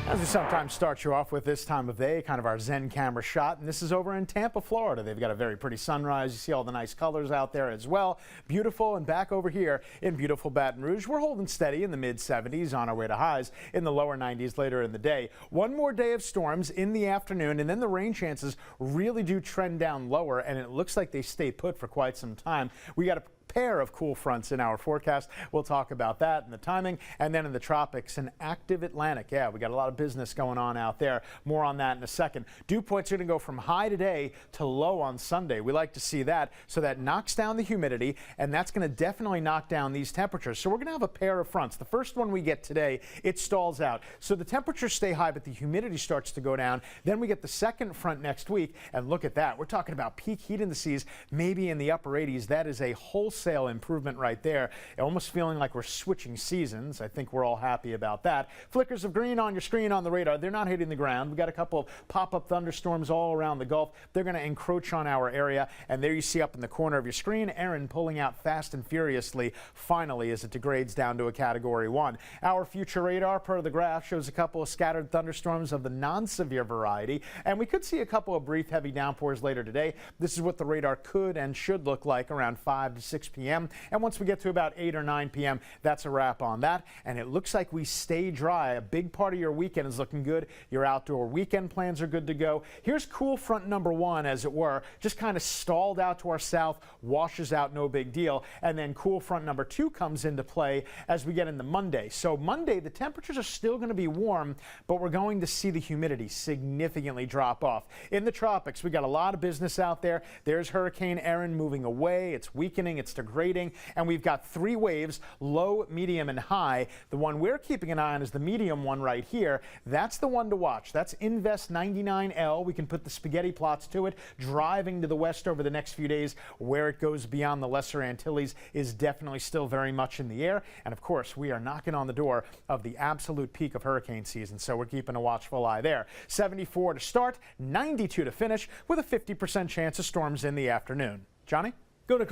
As we sometimes start you off with this time of day, kind of our Zen camera shot, and this is over in Tampa, Florida. They've got a very pretty sunrise. You see all the nice colors out there as well. Beautiful. And back over here in beautiful Baton Rouge, we're holding steady in the mid-70s on our way to highs in the lower 90s later in the day. One more day of storms in the afternoon, and then the rain chances really do trend down lower, and it looks like they stay put for quite some time. We got a pair of cool fronts in our forecast. We'll talk about that and the timing. And then in the tropics, an active Atlantic. Yeah, we got a lot of business going on out there. More on that in a second. Dew points are going to go from high today to low on Sunday. We like to see that. So that knocks down the humidity, and that's going to definitely knock down these temperatures. So we're going to have a pair of fronts. The first one we get today, it stalls out. So the temperatures stay high, but the humidity starts to go down. Then we get the second front next week, and look at that. We're talking about peak heat indices, maybe in the upper 80s. That is a wholesale improvement right there. Almost feeling like we're switching seasons. I think we're all happy about that. Flickers of green on your screen on the radar. They're not hitting the ground. We got a couple of pop-up thunderstorms all around the Gulf. They're going to encroach on our area. And there you see up in the corner of your screen, Erin pulling out fast and furiously, finally, as it degrades down to a Category 1. Our future radar, per the graph, shows a couple of scattered thunderstorms of the non-severe variety. And we could see a couple of brief heavy downpours later today. This is what the radar could and should look like around 5 to 6 p.m. And once we get to about 8 or 9 p.m., that's a wrap on that. And it looks like we stay dry. A big part of your weekend is looking good. Your outdoor weekend plans are good to go. Here's cool front number one, as it were, just kind of stalled out to our south, washes out, no big deal. And then cool front number two comes into play as we get into Monday. So Monday, the temperatures are still going to be warm, but we're going to see the humidity significantly drop off. In the tropics, we got a lot of business out there. There's Hurricane Erin moving away. It's weakening. It's degrading. And we've got three waves, low, medium, and high. The one we're keeping an eye on is the medium one right here. That's the one to watch. That's Invest 99L. We can put the spaghetti plots to it. Driving to the west over the next few days, where it goes beyond the Lesser Antilles is definitely still very much in the air. And of course, we are knocking on the door of the absolute peak of hurricane season, so we're keeping a watchful eye there. 74 to start, 92 to finish, with a 50% chance of storms in the afternoon. Johnny? Go to